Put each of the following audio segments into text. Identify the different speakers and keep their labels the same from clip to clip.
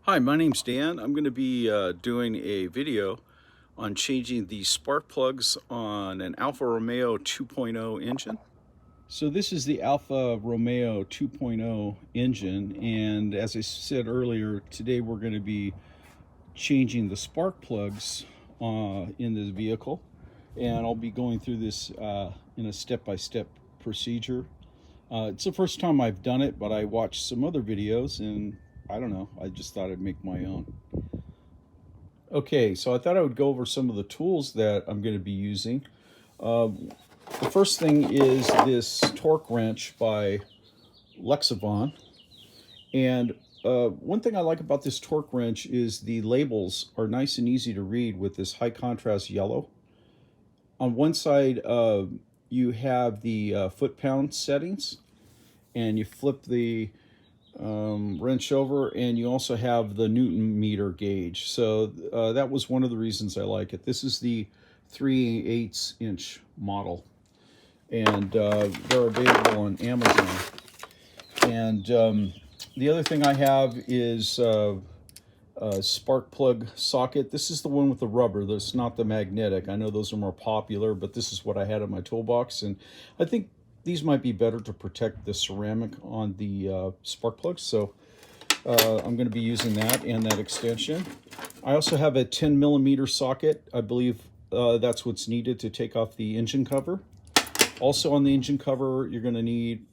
Speaker 1: Hi, my name's Dan. I'm going to be doing a video on changing the spark plugs on an Alfa Romeo 2.0 engine. So this is the Alfa Romeo 2.0 engine, and as I said earlier, today we're going to be changing the spark plugs in this vehicle, and I'll be going through this in a step-by-step procedure. It's the first time I've done it, but I watched some other videos and I don't know, I just thought I'd make my own. Okay, so I thought I would go over some of the tools that I'm going to be using. The first thing is this torque wrench by Lexavon. And one thing I like about this torque wrench is the labels are nice and easy to read with this high contrast yellow. On one side, you have the foot-pound settings, and you flip the wrench over, and you also have the Newton meter gauge. So that was one of the reasons I like it. This is the 3/8 inch model, and they're available on Amazon. And the other thing I have is a spark plug socket. This is the one with the rubber. That's not the magnetic. I know those are more popular, but this is what I had in my toolbox, and I think these might be better to protect the ceramic on the spark plugs. So I'm going to be using that and that extension. I also have a 10mm socket. I believe that's what's needed to take off the engine cover. Also on the engine cover, you're going to need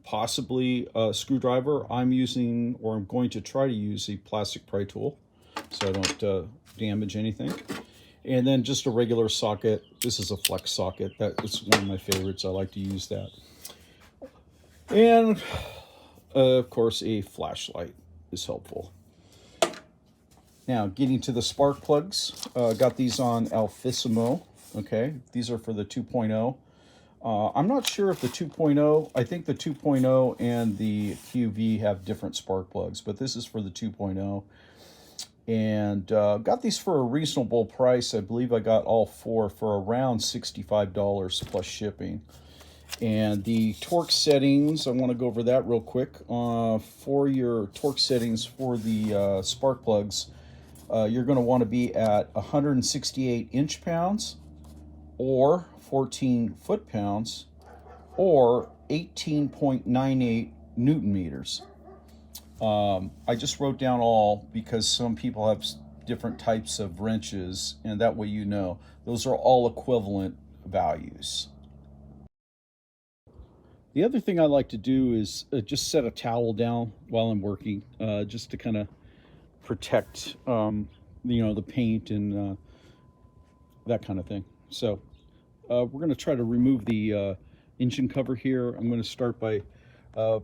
Speaker 1: possibly a screwdriver. I'm using, or I'm going to try to use, a plastic pry tool so I don't damage anything. And then just a regular socket. This is a flex socket. That is one of my favorites. I like to use that. And of course, a flashlight is helpful. Now, getting to the spark plugs. Got these on Alfissimo. Okay, these are for the 2.0. I'm not sure if the 2.0, I think the 2.0 and the QV have different spark plugs, but this is for the 2.0. And got these for a reasonable price. I believe I got all four for around $65 plus shipping. And the torque settings, I want to go over that real quick. For your torque settings for the spark plugs, you're going to want to be at 168 inch-pounds or 14 foot-pounds or 18.98 Newton meters. I just wrote down all because some people have different types of wrenches, and that way you know. Those are all equivalent values. The other thing I like to do is just set a towel down while I'm working, just to kind of protect, the paint and that kind of thing. So we're going to try to remove the engine cover here. I'm going to start by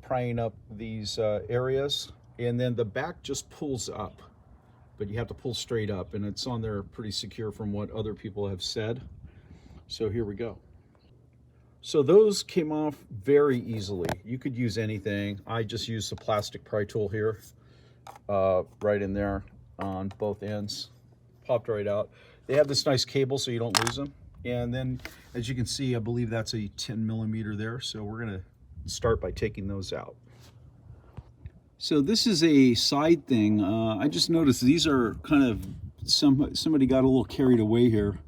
Speaker 1: prying up these areas, and then the back just pulls up, but you have to pull straight up, and it's on there pretty secure from what other people have said. So here we go. So those came off very easily. You could use anything. I just used a plastic pry tool here, right in there on both ends. Popped right out. They have this nice cable so you don't lose them. And then, as you can see, I believe that's a 10mm there. So we're gonna start by taking those out. So this is a side thing. I just noticed these are kind of, somebody got a little carried away here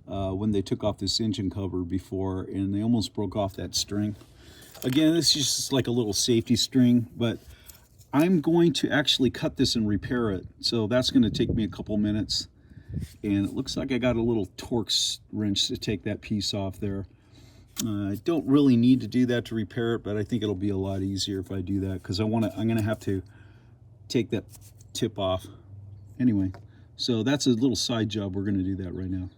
Speaker 1: when they took off this engine cover before, and they almost broke off that string. Again, this is just like a little safety string, but I'm going to actually cut this and repair it. So that's going to take me a couple minutes. And it looks like I got a little torque wrench to take that piece off there. I don't really need to do that to repair it, but I think it'll be a lot easier if I do that, because I'm going to have to take that tip off. Anyway, so that's a little side job. We're going to do that right now.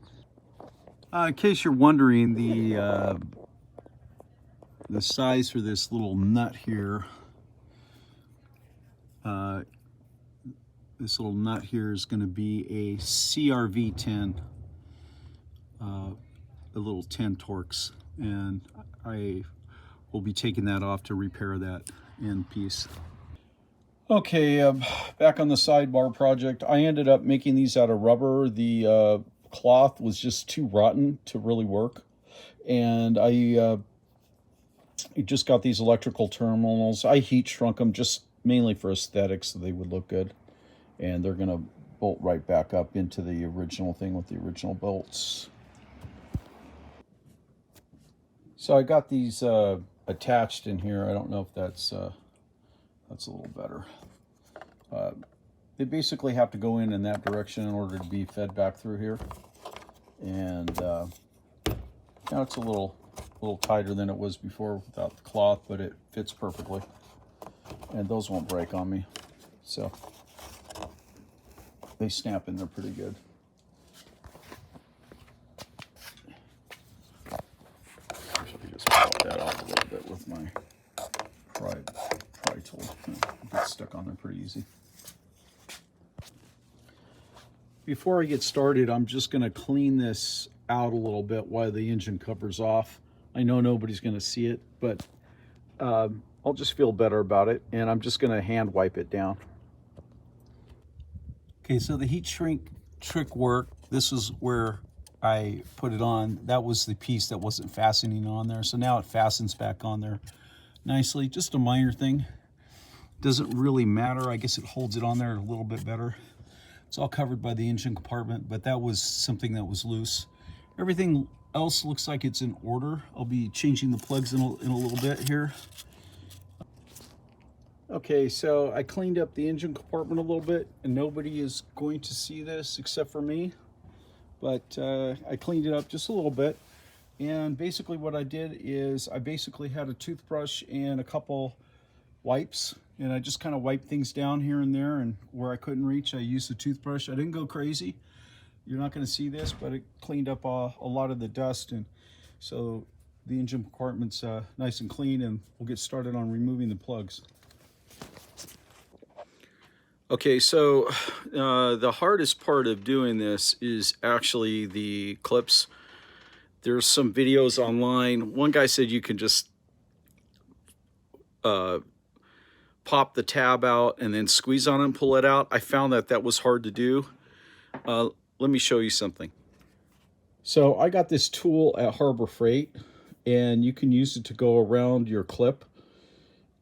Speaker 1: In case you're wondering, the size for this little nut here, this little nut here is going to be a CRV10, a little 10 Torx, and I will be taking that off to repair that end piece. Okay, back on the sidebar project. I ended up making these out of rubber. The cloth was just too rotten to really work, and I just got these electrical terminals. I heat shrunk them just mainly for aesthetics, so they would look good. and they're going to bolt right back up into the original thing with the original bolts. So I got these attached in here. I don't know if that's a little better. They basically have to go in that direction in order to be fed back through here. And now it's a little tighter than it was before without the cloth, but it fits perfectly. And those won't break on me. So they snap in there pretty good. Actually, just pop that off a little bit with my pry tool. It gets stuck on there pretty easy. Before I get started, I'm just going to clean this out a little bit while the engine cover's off. I know nobody's going to see it, but I'll just feel better about it, and I'm just going to hand wipe it down. Okay, so the heat shrink trick work, this is where I put it on. That was the piece that wasn't fastening on there, so now it fastens back on there nicely. Just a minor thing. Doesn't really matter. I guess it holds it on there a little bit better. It's all covered by the engine compartment, but that was something that was loose. Everything else looks like it's in order. I'll be changing the plugs in a little bit here. Okay, so I cleaned up the engine compartment a little bit, and nobody is going to see this except for me. But I cleaned it up just a little bit. And basically what I did is I basically had a toothbrush and a couple wipes, and I just kind of wiped things down here and there, and where I couldn't reach, I used the toothbrush. I didn't go crazy. You're not going to see this, but it cleaned up a lot of the dust, and so the engine compartment's nice and clean, and we'll get started on removing the plugs. Okay, so the hardest part of doing this is actually the clips. There's some videos online. One guy said you can just pop the tab out and then squeeze on it and pull it out. I found that was hard to do. Let me show you something. So I got this tool at Harbor Freight, and you can use it to go around your clip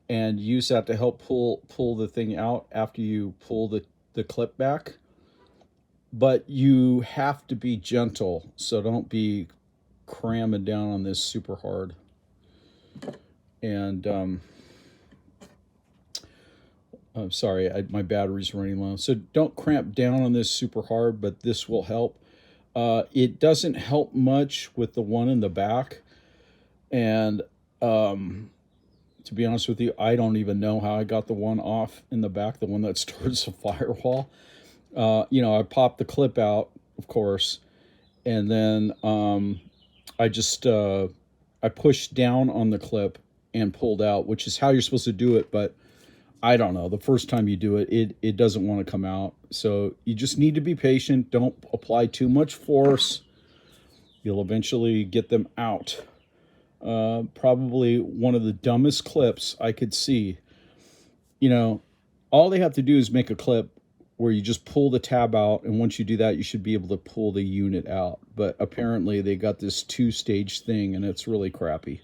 Speaker 1: and use that to help pull the thing out after you pull the clip back. But you have to be gentle, so don't be cramming down on this super hard. And I'm sorry, my battery's running low. So don't cramp down on this super hard, but this will help. It doesn't help much with the one in the back. And to be honest with you, I don't even know how I got the one off in the back, the one that's towards the firewall. You know, I popped the clip out, of course, and then I just I pushed down on the clip and pulled out, which is how you're supposed to do it, but I don't know. The first time you do it, it doesn't want to come out. So you just need to be patient. Don't apply too much force. You'll eventually get them out. Probably one of the dumbest clips I could see. You know, all they have to do is make a clip where you just pull the tab out, and once you do that, you should be able to pull the unit out. But apparently they got this two-stage thing, and it's really crappy.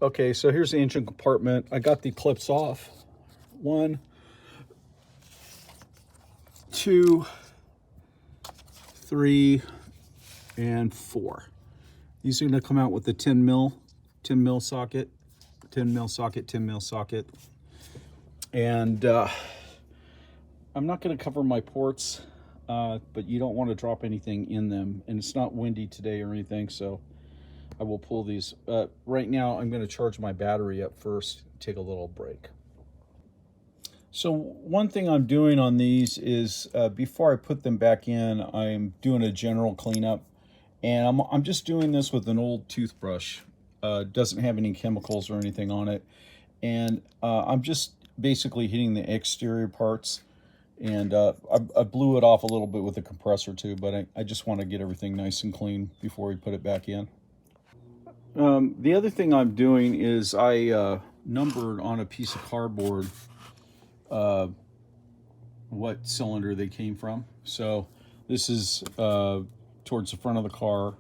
Speaker 1: Okay, so here's the engine compartment. I got the clips off. 1, 2, 3, and 4. These are going to come out with the 10 mil socket, 10 mil socket, 10 mil socket. And I'm not going to cover my ports, but you don't want to drop anything in them. And it's not windy today or anything, so I will pull these. Right now, I'm going to charge my battery up first, take a little break. So one thing I'm doing on these is before I put them back in, I'm doing a general cleanup. And I'm just doing this with an old toothbrush. Doesn't have any chemicals or anything on it. And I'm just basically hitting the exterior parts. And I blew it off a little bit with the compressor too, but I just want to get everything nice and clean before we put it back in. The other thing I'm doing is I numbered on a piece of cardboard what cylinder they came from. So this is towards the front of the car,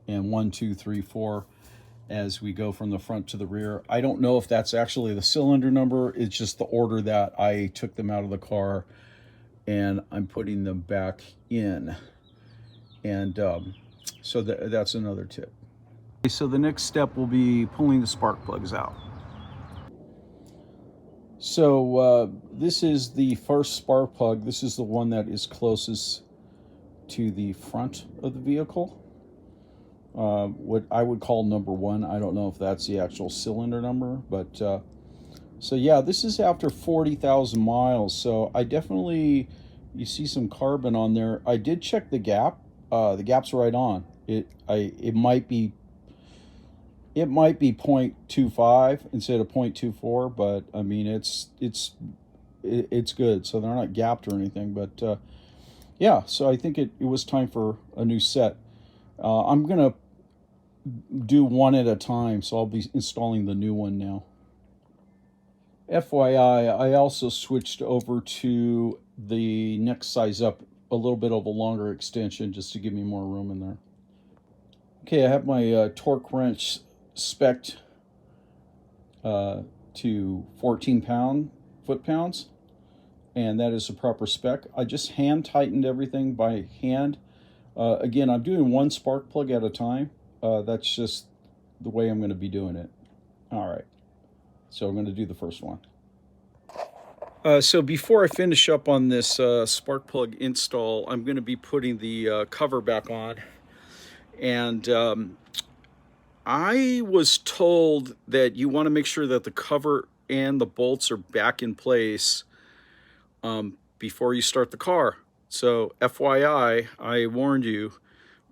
Speaker 1: and 1, 2, 3, 4 as we go from the front to the rear. I don't know if that's actually the cylinder number. It's just the order that I took them out of the car. and I'm putting them back in. And so that's another tip. So the next step will be pulling the spark plugs out. So this is the first spark plug. This is the one that is closest to the front of the vehicle. What I would call number one. I don't know if that's the actual cylinder number, but so yeah, this is after 40,000 miles. So I definitely, you see some carbon on there. I did check the gap. The gap's right on. It might be 0.25 instead of 0.24, but I mean it's good. So they're not gapped or anything. But yeah, so I think it was time for a new set. I'm gonna do one at a time, so I'll be installing the new one now. FYI, I also switched over to the next size up, a little bit of a longer extension just to give me more room in there. Okay, I have my torque wrench spec'd to 14 foot-pounds, and that is the proper spec. I just hand tightened everything by hand. Again, I'm doing one spark plug at a time. That's just the way I'm going to be doing it. All right, so I'm going to do the first one. So before I finish up on this spark plug install, I'm going to be putting the cover back on. And I was told that you want to make sure that the cover and the bolts are back in place before you start the car. So FYI, I warned you,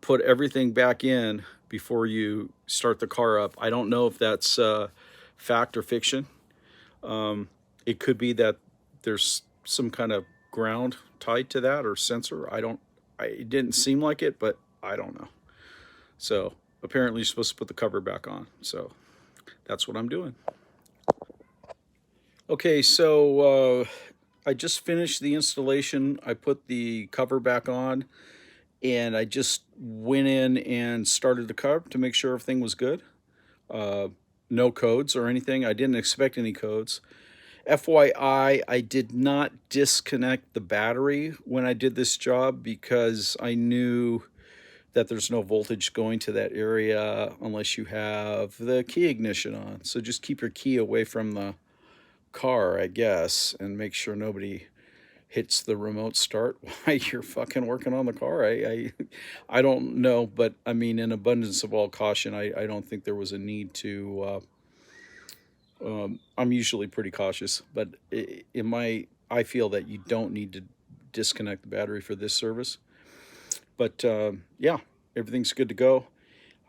Speaker 1: put everything back in before you start the car up. I don't know if that's fact or fiction. It could be that there's some kind of ground tied to that or sensor. It didn't seem like it, but I don't know. So apparently you're supposed to put the cover back on. So that's what I'm doing. Okay, so I just finished the installation. I put the cover back on, and I just went in and started the car to make sure everything was good. No codes or anything. I didn't expect any codes. FYI, I did not disconnect the battery when I did this job because I knew that there's no voltage going to that area unless you have the key ignition on. So just keep your key away from the car, I guess, and make sure nobody hits the remote start while you're fucking working on the car. I don't know, but I mean, in abundance of all caution, I don't think there was a need to... I'm usually pretty cautious, but I feel that you don't need to disconnect the battery for this service. But yeah, everything's good to go.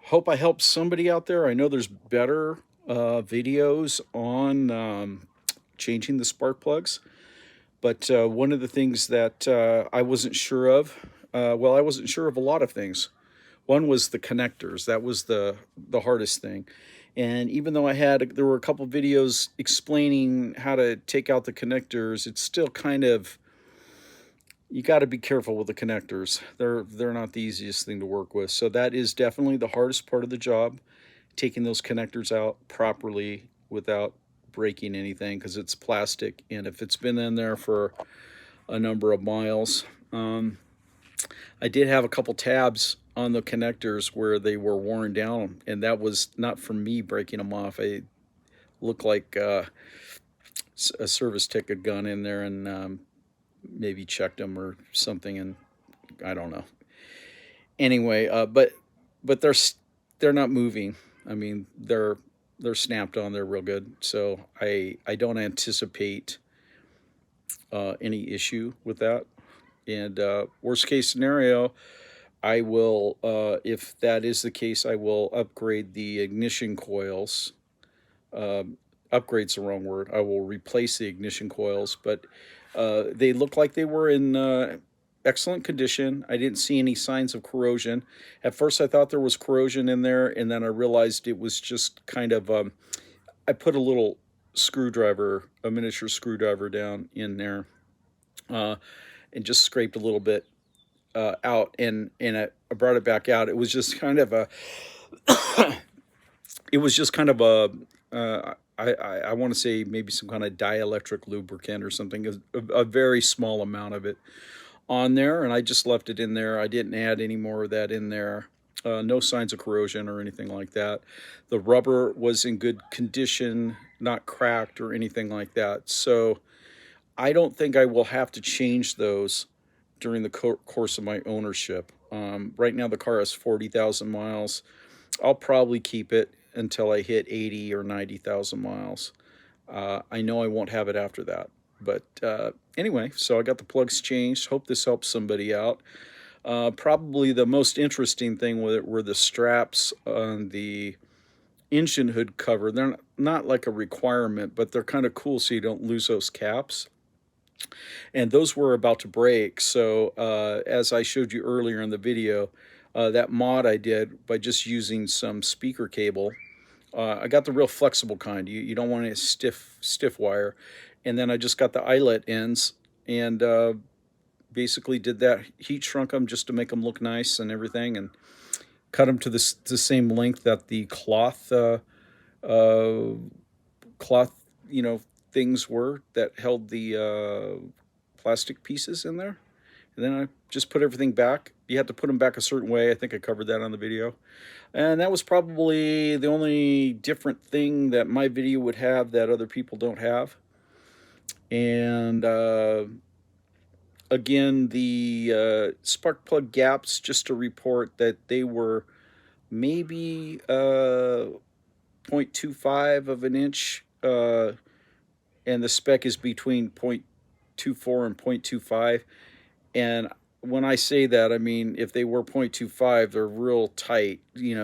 Speaker 1: Hope I helped somebody out there. I know there's better videos on changing the spark plugs, but one of the things that I wasn't sure of, well, I wasn't sure of a lot of things. One was the connectors. That was the hardest thing. And even though there were a couple videos explaining how to take out the connectors, it's still kind of, you got to be careful with the connectors. They're not the easiest thing to work with. So that is definitely the hardest part of the job, taking those connectors out properly without breaking anything, because it's plastic, and if it's been in there for a number of miles. I did have a couple tabs on the connectors where they were worn down, and that was not from me breaking them off. I looked like a service tech had gone in there and maybe checked them or something, and I don't know. Anyway, but they're not moving. I mean, they're snapped on. They're real good. So I don't anticipate any issue with that. And worst case scenario, I will, if that is the case, I will upgrade the ignition coils. Upgrade's the wrong word. I will replace the ignition coils, but they look like they were in excellent condition. I didn't see any signs of corrosion. At first I thought there was corrosion in there, and then I realized it was just kind of, I put a little screwdriver, a miniature screwdriver down in there, and just scraped a little bit out, and I brought it back out. It was just kind of a, I want to say maybe some kind of dielectric lubricant or something, a very small amount of it on there, and I just left it in there. I didn't add any more of that in there. No signs of corrosion or anything like that. The rubber was in good condition, not cracked or anything like that. So I don't think I will have to change those during the course of my ownership. Right now, the car has 40,000 miles. I'll probably keep it until I hit 80 or 90,000 miles. I know I won't have it after that. But anyway, so I got the plugs changed. Hope this helps somebody out. Probably the most interesting thing with it were the straps on the engine hood cover. They're not like a requirement, but they're kind of cool so you don't lose those caps. And those were about to break. So as I showed you earlier in the video, that mod I did by just using some speaker cable. I got the real flexible kind. You don't want a stiff wire. And then I just got the eyelet ends and basically did that, heat shrunk them just to make them look nice and everything, and cut them to the same length that the cloth things were that held the plastic pieces in there. And then I just put everything back. You had to put them back a certain way. I think I covered that on the video. And that was probably the only different thing that my video would have that other people don't have. And again, the spark plug gaps, just to report that they were maybe 0.25 of an inch, and the spec is between 0.24 and 0.25. And when I say that, I mean, if they were 0.25, they're real tight,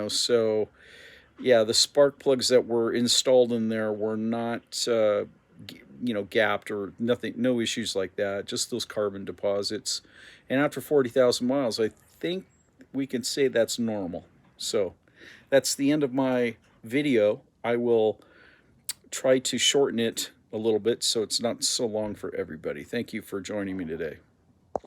Speaker 1: so yeah, the spark plugs that were installed in there were not, gapped or nothing, no issues like that, just those carbon deposits. And after 40,000 miles, I think we can say that's normal. So that's the end of my video. I will try to shorten it a little bit so it's not so long for everybody. Thank you for joining me today.